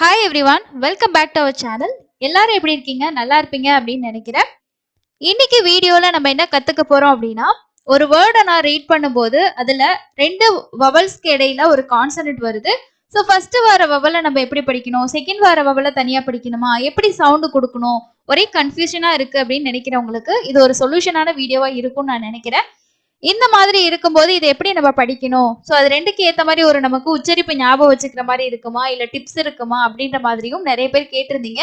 Hi everyone, welcome back to our channel. எல்லாரும் எப்படி இருக்கீங்க? நல்லா இருப்பீங்க அப்படின்னு நினைக்கிறேன். இன்னைக்கு வீடியோல நம்ம என்ன கத்துக்க போறோம் அப்படின்னா, ஒரு வேர்டை நான் ரீட் பண்ணும்போது அதுல ரெண்டு வவல்ஸ்க்கு இடையில ஒரு கான்சனன்ட் வருது. ஸோ ஃபர்ஸ்ட் வர வவலை நம்ம எப்படி படிக்கணும், செகண்ட் வர வவலை தனியா படிக்கணுமா, எப்படி சவுண்டு கொடுக்கணும், ஒரே கன்ஃபியூஷனா இருக்கு அப்படின்னு நினைக்கிறவங்களுக்கு இது ஒரு சொல்யூஷனான வீடியோவா இருக்கும்னு நான் நினைக்கிறேன். இந்த மாதிரி இருக்கும்போது இதை எப்படி நம்ம படிக்கணும், ஸோ அது ரெண்டுக்கு ஏற்ற மாதிரி ஒரு நமக்கு உச்சரிப்பு ஞாபகம் வச்சுக்கிற மாதிரி இருக்குமா இல்லை டிப்ஸ் இருக்குமா அப்படின்ற மாதிரியும் நிறைய பேர் கேட்டிருந்தீங்க.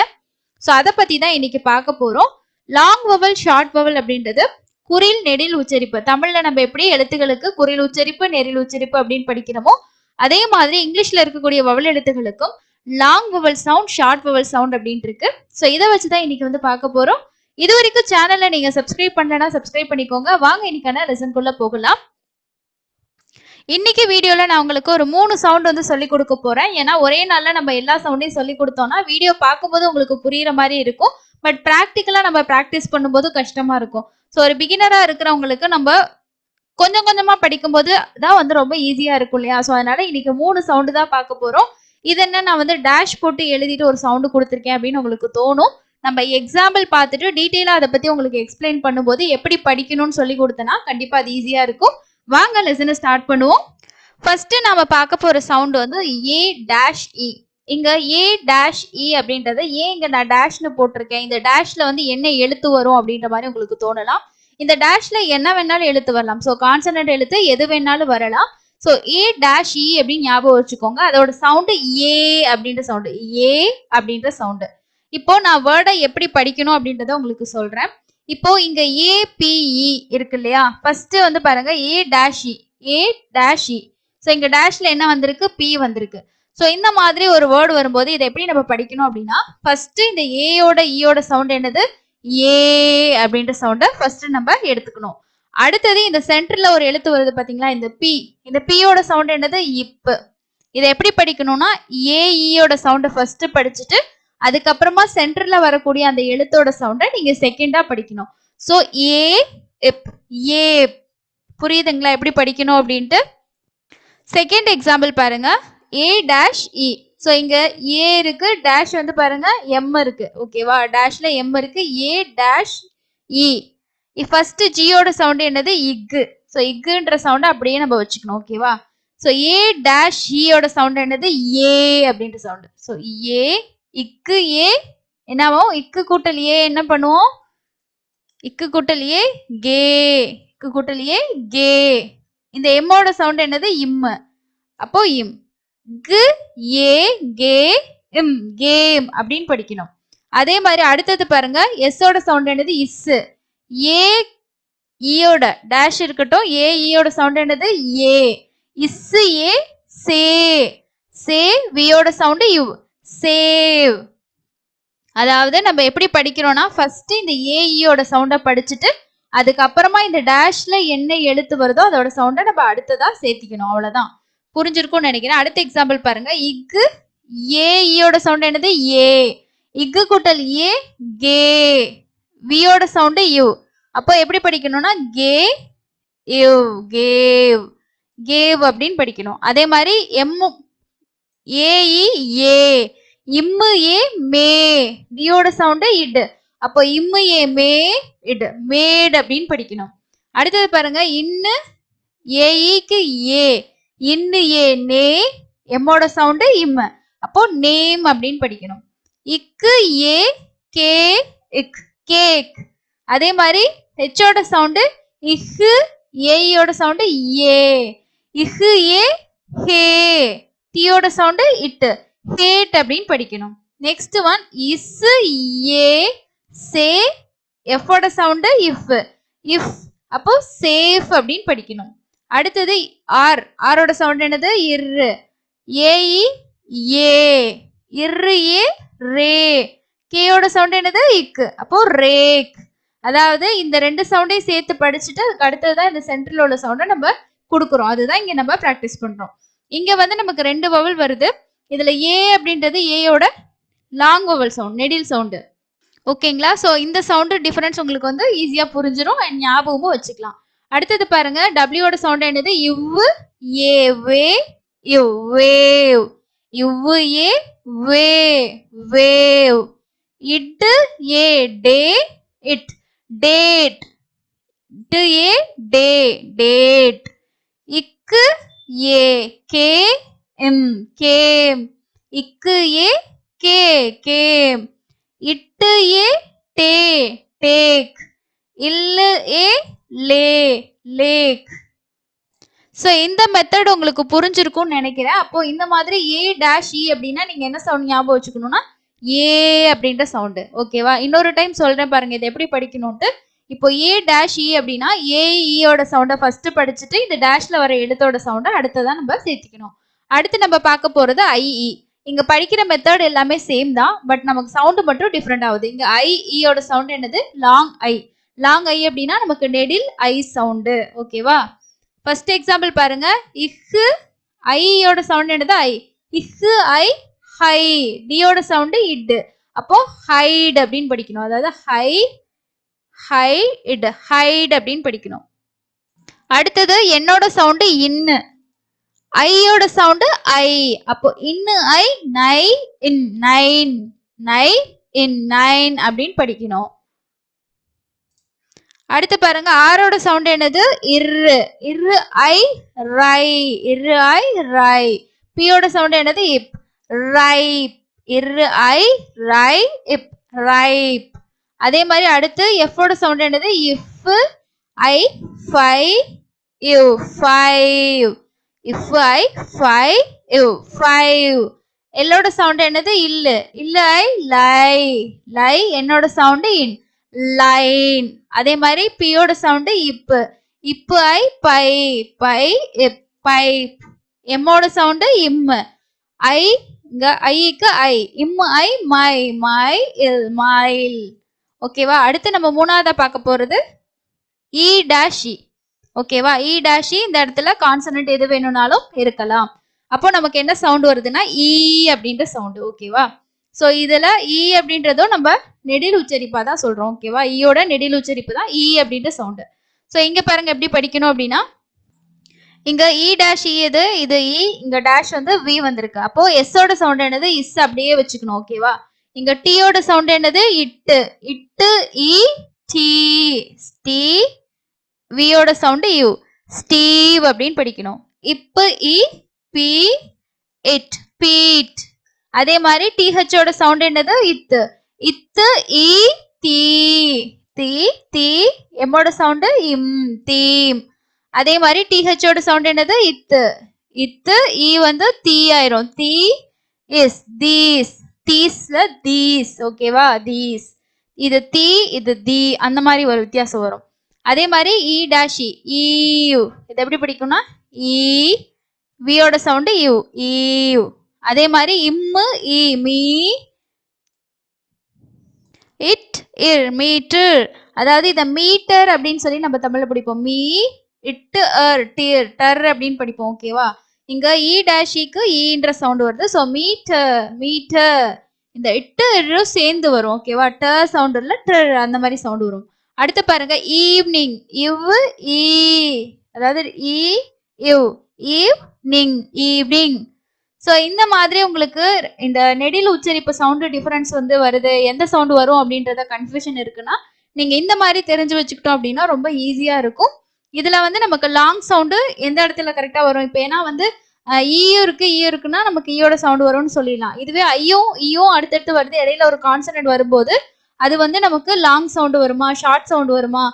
ஸோ அதை பத்தி தான் இன்னைக்கு பார்க்க போறோம். லாங் வவல் ஷார்ட் வவல் அப்படின்றது குறில் நெடில் உச்சரிப்பு. தமிழ்ல நம்ம எப்படி எழுத்துகளுக்கு குறில் உச்சரிப்பு நெடில் உச்சரிப்பு அப்படின்னு படிக்கிறோமோ அதே மாதிரி இங்கிலீஷ்ல இருக்கக்கூடிய வவல் எழுத்துகளுக்கும் long vowel sound short vowel sound அப்படின்ட்டு இருக்கு. ஸோ இதை வச்சுதான் இன்னைக்கு வந்து பார்க்க போறோம். இது வரைக்கும் சேனல்ல நீங்க சப்ஸ்கிரைப் பண்ணலனா சப்ஸ்கிரைப் பண்ணிக்கோங்க. வாங்க இன்னைக்கான லெசன்குள்ள போகலாம். இன்னைக்கு வீடியோல நான் உங்களுக்கு ஒரு 3 சவுண்ட் வந்து சொல்லி கொடுக்க போறேன். ஏன்னா ஒரே நாள்ல நம்ம எல்லா சவுண்டையும் சொல்லி கொடுத்தோம்னா வீடியோ பார்க்கும்போது உங்களுக்கு புரியுற மாதிரி இருக்கும். பட் பிராக்டிக்கலா நம்ம பிராக்டிஸ் பண்ணும்போது கஷ்டமா இருக்கும். ஸோ ஒரு பிகினரா இருக்கிறவங்களுக்கு நம்ம கொஞ்சம் கொஞ்சமா படிக்கும்போது தான் வந்து ரொம்ப ஈஸியா இருக்கும் இல்லையா? ஸோ அதனால இன்னைக்கு 3 சவுண்டு தான் பார்க்க போறோம். இது என்ன, நான் வந்து டேஷ் போட்டு எழுதிட்டு ஒரு சவுண்டு கொடுத்துருக்கேன் அப்படின்னு உங்களுக்கு தோணும். நம்ம எக்ஸாம்பிள் பார்த்துட்டு டீட்டெயிலா அதை பத்தி உங்களுக்கு எக்ஸ்பிளைன் பண்ணும்போது எப்படி படிக்கணும்னு சொல்லி கொடுத்தனா கண்டிப்பா அது ஈஸியா இருக்கும். வாங்க லெசனை ஸ்டார்ட் பண்ணுவோம். ஃபர்ஸ்ட் நாம பார்க்க போற சவுண்ட் வந்து ஏ டேஷ் இ. இங்க ஏ டேஷ் இ அப்படின்றத ஏன் இங்க நான் டேஷ்னு போட்டிருக்கேன், இந்த டேஷ்ல வந்து என்ன எழுத்து வரும் அப்படின்ற மாதிரி உங்களுக்கு தோணலாம். இந்த டேஷ்ல என்ன வேணாலும் எழுத்து வரலாம். ஸோ கான்சனன்ட் எழுத்து எது வேணாலும் வரலாம். ஸோ ஏ டேஷ் இ அப்படின்னு ஞாபகம் வச்சுக்கோங்க. அதோட சவுண்டு ஏ அப்படின்ற சவுண்டு, ஏ அப்படின்ற சவுண்டு. இப்போ நான் வேர்டை எப்படி படிக்கணும் அப்படின்றத உங்களுக்கு சொல்றேன். இப்போ இங்க ஏபிஇ இருக்கு இல்லையா? ஃபர்ஸ்ட் வந்து பாருங்க ஏ டேஷ் இ, ஏ டேஷ் இ. ஸோ இங்க டேஷ்ல என்ன வந்திருக்கு, பி வந்திருக்கு. ஸோ இந்த மாதிரி ஒரு வேர்டு வரும்போது இதை எப்படி நம்ம படிக்கணும் அப்படின்னா, ஃபர்ஸ்ட் இந்த ஏயோட ஈயோட சவுண்ட் என்னது, ஏ அப்படின்ற சவுண்டை ஃபர்ஸ்ட் நம்ம எடுத்துக்கணும். அடுத்தது இந்த சென்டர்ல ஒரு எழுத்து வருது பாத்தீங்களா, இந்த பி. இந்த பியோட சவுண்ட் என்னது, இப்பு. இதை எப்படி படிக்கணும்னா ஏஇயோட சவுண்டை ஃபர்ஸ்ட் படிச்சுட்டு அதுக்கப்புறமா சென்டர்ல வரக்கூடிய அந்த எழுத்தோட சவுண்டை நீங்க செகண்டா படிக்கணும். ஸோ ஏ இப், ஏ. புரியுதுங்களா எப்படி படிக்கணும் அப்படின்ட்டு? செகண்ட் எக்ஸாம்பிள் பாருங்க, ஏ டேஷ் இ. ஸோ இங்க ஏ இருக்கு, டேஷ் வந்து பாருங்க எம் இருக்கு. ஓகேவா? டேஷ்ல எம் இருக்கு, ஏ டேஷ் இ. ஃபர்ஸ்ட் ஜியோட சவுண்ட் என்னது, இக்கு. ஸோ இக்குன்ற சவுண்ட் அப்படியே நம்ம வச்சுக்கணும். ஓகேவா? ஸோ ஏ டேஷ் ஈயோட சவுண்ட் என்னது, ஏ அப்படின்ற சவுண்ட். ஸோ ஏ இக்கு ஏ என்னவும், இக்கு கூட்டல் ஏ என்ன பண்ணுவோம், இக்கு கூட்டல் ஏ கே, இக்கு கூட்டல் ஏ கே. இந்த எம்மோட சவுண்ட் என்னது, இம்மு. அப்போ இம். கு ஏ கே இம், கேம் அப்படின்னு படிக்கணும். அதே மாதிரி அடுத்தது பாருங்க, எஸ்ஸோட சவுண்ட் என்னது, இஸ்ஸு. ஏ ஈயோட டேஷ் இருக்கட்டும், ஏ ஈயோட சவுண்ட் என்னது, ஏ. இஸ்ஸு ஏ சே, சே. வியோட சவுண்ட் யூ, சேவ். அதாவது நம்ம எப்படி படிக்கிறோம்னா ஃபர்ஸ்ட் இந்த ஏஇயோட சவுண்டை படிச்சுட்டு அதுக்கப்புறமா இந்த டேஷ்ல என்ன எழுத்து வருதோ அதோட சவுண்டை நம்ம அடுத்ததா சேர்த்திக்கணும். அவ்வளவுதான். புரிஞ்சிருக்கும்னு நினைக்கிறேன். அடுத்த எக்ஸாம்பிள் பாருங்க, இக்கு ஏஇயோட சவுண்ட் என்னது, ஏ. இக்கு கூட்டல் ஏ கே, வியோட சவுண்டு யூ. அப்போ எப்படி படிக்கணும்னா கே யூ, கேவ், கேவ் அப்படின்னு படிக்கணும். அதே மாதிரி எம் ஏஇ ஏ, இம்மு ஏ மே, டியோட சவுண்டு இட். அப்போ இம்மு ஏ மே இட், மேட் அப்படின்னு படிக்கணும். அடுத்தது பாருங்க, இன்னு ஏஇக்கு ஏ, இன்னு ஏ நே, எம்மோட சவுண்டு இம்மு. அப்போ நேம் அப்படின்னு படிக்கணும். இக்கு ஏ கே இக், கேக். அதே மாதிரி ஹெச்சோட சவுண்டு இஹு, ஏயோட சவுண்டு ஏ, இஹு ஏ ஹே, டியோட சவுண்டு இட்டு, ஹேட் அப்படின்னு படிக்கணும். நெக்ஸ்ட் ஒன் இஸ் ஏ சே, எஃபோட சவுண்டு இஃப், இஃப். அப்போ சேஃப் அப்படின்னு படிக்கணும். அடுத்தது ஆர், ஆரோட சவுண்ட் என்னது, இர்ரு. ஏஇ ஏ, இர்ரு ஏ ரே, கேயோட சவுண்ட் என்னது, இக்கு. அப்போ ரேக். அதாவது இந்த ரெண்டு சவுண்டையும் சேர்த்து படிச்சுட்டு அதுக்கு அடுத்ததுதான் இந்த சென்ட்ரல் உள்ள சவுண்டை நம்ம கொடுக்குறோம். அதுதான் இங்க நம்ம பிராக்டிஸ் பண்றோம். இங்க வந்து நமக்கு 2 வவல் வருது. இதுல ஏ அப்படின்றது ஏயோட லாங் வவல் சவுண்ட், நெடில் சவுண்டு. ஓகேங்களா? ஸோ இந்த சவுண்டு டிஃபரன்ஸ் உங்களுக்கு வந்து ஈஸியா புரிஞ்சிடும் அண்ட் ஞாபகமும் வச்சுக்கலாம். அடுத்தது பாருங்க, டபிள்யூட சவுண்ட் என்னது, இவ் ஏ வே, இவ் வேவ். இவ்வு ஏ வே வேவ். இட்டு ஏ டே இட் டேட். இட்டு ஏ டே டேட். இக்கு ஏ கே எம் கேம். இக்கு ஏ கே கேம். இட்டு ஏ டே டேக். இல்லு ஏ லே லேக். ஸோ இந்த மெத்தட் உங்களுக்கு புரிஞ்சிருக்கும்னு நினைக்கிறேன். அப்போ இந்த மாதிரி ஏ டேஷ் இ அப்படின்னா நீங்க என்ன சவுண்ட் ஞாபகம் வச்சுக்கணும்னா ஏ அப்படின்ற சவுண்டு. ஓகேவா? இன்னொரு டைம் சொல்றேன் பாருங்க இதை எப்படி படிக்கணும்ட்டு. இப்போ ஏ டேஷ் இ அப்படின்னா ஏ ஈயோட சவுண்டை ஃபர்ஸ்ட் படிச்சுட்டு இந்த டேஷ்ல வர எழுத்தோட சவுண்டை அடுத்ததான் நம்ம சேர்த்துக்கணும். அடுத்து நம்ம பார்க்க போறது ஐஇ. இங்க படிக்கிற மெத்தட் எல்லாமே சேம் தான், பட் நமக்கு சவுண்டு மட்டும் டிஃப்ரெண்ட் ஆகுது. இங்க ஐஇயோட சவுண்ட் என்னது? Long I. லாங் ஐ அப்படின்னா நமக்கு நெடில் ஐ சவுண்டு. ஓகேவா? ஃபர்ஸ்ட் எக்ஸாம்பிள் பாருங்க. இஹு ஐயோட சவுண்ட் என்னது? ஐ. இஹு ஐ ஹை. டியோட சவுண்ட் இட். அப்போ ஹைட் அப்படின்னு படிக்கணும். அதாவது ஹை ஹை இட் ஹைட் அப்படின்னு படிக்கணும். அடுத்தது என்னோட சவுண்ட் இன்னு. ஐயோட சவுண்ட் ஐ. அப்போ இன்னு ஐ நை இன் நைன். நை இன் நைன் அப்படின்னு படிக்கணும். அடுத்து பாருங்க ஆரோட சவுண்ட் என்னது? இர்ரு. இர்ரு ஐ ரை. இர்ரு ஐ ரை. பியோட சவுண்ட் என்னது? இப். ரைப். இர்ரு ஐ ரை இப் ரைப். அதே மாதிரி அடுத்து எஃபோட சவுண்ட் என்னது? இஃப் ஐ ஃபை யூ ஃபைவ். இஃப் ஐ ஃபை யூ ஃபைவ். எல்லோட சவுண்ட் என்னது? இல்லு. இல்லு ஐ லை. லை என்னோட சவுண்ட் இன் லைன். அதே மாதிரி பியோட சவுண்ட் இப்பு. இப்பு ஐ பை. பை இப் பைப். எம்மோட சவுண்ட் இம்மு. ஐ இங்க ஐக்கு ஐ. இம்மு ஐ மை. மை இல் மைல். ஓகேவா? அடுத்து நம்ம மூணாவதா பார்க்க போறது இ டேஷ் இ. ஓகேவா? இ டேஷ் இ இந்த இடத்துல கான்சனன்ட் எது வேணும்னாலும் இருக்கலாம். அப்போ நமக்கு என்ன சவுண்ட் வருதுன்னா இ அப்படின்ற சவுண்ட். ஓகேவா? ஸோ இதுல இ அப்படின்றதும் நம்ம நெடில் உச்சரிப்பா தான் சொல்றோம். ஓகேவா? ஈயோட நெடில் உச்சரிப்பு தான் இ அப்படின்ற சவுண்டு. ஸோ இங்க பாருங்க எப்படி படிக்கணும் அப்படின்னா இங்க இ டேஷ் இ எது? இது இ. இங்க டேஷ் வந்து வி வந்திருக்கு. அப்போ எஸ்ஸோட சவுண்ட் என்னது? இஸ் அப்படியே வச்சுக்கணும். ஓகேவா? இங்க டீயோட சவுண்ட் என்னது? இட்டு. இட்டு இ டி. ஸ்டீ. வியோட சவுண்ட் யூ. ஸ்டீவ் அப்படின்னு படிக்கணும். இப்பு இ பி இட் பீட். அதே மாதிரி டிஹெச்சோட சவுண்ட் என்னது? இத்து. இத்து இ தீ. தீ தீ. எம்மோட சவுண்ட் இம் தீம். அதே மாதிரி டிஹெச்சோட சவுண்ட் என்னது? இத்து. இத்து இ வந்து தீ ஆயிரும். தீ இஸ் தீஸ். தீஸ்ல தீஸ். ஓகேவா? தீஸ். இது தீ இது தி அந்த மாதிரி ஒரு வித்தியாசம் வரும். அதே மாதிரி இ டேஷ் இ. இது எப்படி படிக்கும்னா இ. வியோட சவுண்ட் யூ. ஈவ். அதே மாதிரி இம்மு இ மீ. இட் இர் மீட்டர். அதாவது இத மீட்டர் அப்படின்னு சொல்லி நம்ம தமிழ்ல படிப்போம். மீ இட்டு அர் டிர் டர் அப்படின்னு படிப்போம். ஓகேவா? இங்க இ டேஷிக்கு ஈன்ற சவுண்ட் வருது. So metre metre. இந்த இட்டு இரும் சேர்ந்து வரும். ஓகேவா? ட சவுண்ட் இல்ல டர் அந்த மாதிரி சவுண்ட் வரும். அடுத்து பாருங்க ஈவ்னிங். இவ் ஈ. அதாவது இ இவ் ஈவ்னிங் ஈவ்னிங். ஸோ இந்த மாதிரி உங்களுக்கு இந்த நெடில் உச்சரிப்பு சவுண்டு டிஃபரன்ஸ் வந்து வருது, எந்த சவுண்டு வரும் அப்படின்றத கன்ஃபியூஷன் இருக்குன்னா நீங்க இந்த மாதிரி தெரிஞ்சு வச்சுக்கிட்டோம் அப்படின்னா ரொம்ப ஈஸியா இருக்கும். இதுல வந்து நமக்கு லாங் சவுண்டு எந்த இடத்துல கரெக்டா வரும்? இப்போ ஏன்னா வந்து ஈயும் இருக்கு ஈயும் இருக்குன்னா நமக்கு ஈயோட சவுண்டு வரும்னு சொல்லிடலாம். இதுவே ஐயும் ஈயும் அடுத்தடுத்து வருது, இடையில ஒரு கான்சனன்ட் வரும்போது அது வந்து நமக்கு லாங் சவுண்டு வருமா ஷார்ட் சவுண்டு வருமா,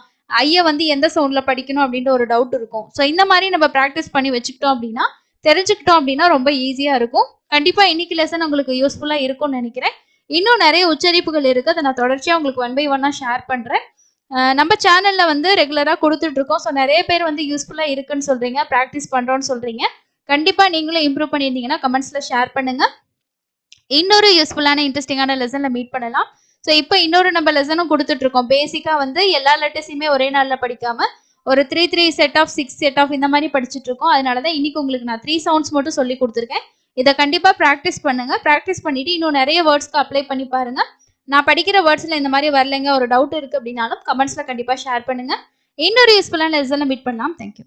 ஐய வந்து எந்த சவுண்ட்ல படிக்கணும் அப்படின்ற ஒரு டவுட் இருக்கும். ஸோ இந்த மாதிரி நம்ம ப்ராக்டிஸ் பண்ணி வச்சுக்கிட்டோம் அப்படின்னா தெரிஞ்சுக்கிட்டோம் அப்படின்னா ரொம்ப ஈஸியா இருக்கும். கண்டிப்பா இன்னைக்கு லெசன் உங்களுக்கு யூஸ்ஃபுல்லா இருக்கும்னு நினைக்கிறேன். இன்னும் நிறைய உச்சரிப்புகள் இருக்கு, அதை நான் தொடர்ச்சியா உங்களுக்கு 1 by 1 ஷேர் பண்றேன். நம்ம சேனல்ல வந்து ரெகுலரா கொடுத்துட்டு இருக்கோம். ஸோ நிறைய பேர் வந்து யூஸ்ஃபுல்லா இருக்குன்னு சொல்றீங்க, ப்ராக்டிஸ் பண்றோம்னு சொல்றீங்க. கண்டிப்பா நீங்களும் இம்ப்ரூவ் பண்ணியிருந்தீங்கன்னா கமெண்ட்ஸ்ல ஷேர் பண்ணுங்க. இன்னொரு யூஸ்ஃபுல்லான இன்ட்ரெஸ்டிங்கான லெசன்ல மீட் பண்ணலாம். ஸோ இப்போ இன்னொரு நம்ம லெசனும் கொடுத்துட்டு இருக்கோம். பேசிக்கா வந்து எல்லா லெட்டர்ஸையுமே ஒரே நாள்ல படிக்காம ஒரு 3 செட் ஆஃப் 6 செட் ஆஃப் இந்த மாதிரி படிச்சுட்டு இருக்கோம். அதனாலதான் இன்னைக்கு உங்களுக்கு நான் 3 சவுண்ட்ஸ் மட்டும் சொல்லி கொடுத்துருக்கேன். இதை கண்டிப்பா ப்ராக்டிஸ் பண்ணுங்க. ப்ராக்டிஸ் பண்ணிட்டு இன்னும் நிறைய வேர்ட்ஸ்க்கு அப்ளை பண்ணி பாருங்க. நான் படிக்கிற வேர்ட்ஸ்ல இந்த மாதிரி வரலைங்க, ஒரு டவுட் இருக்கு அப்படின்னாலும் கமெண்ட்ஸ்ல கண்டிப்பா ஷேர் பண்ணுங்க. இன்னொரு யூஸ்ஃபுல்லான லெசன்ல மீட் பண்ணலாம். தேங்க்யூ.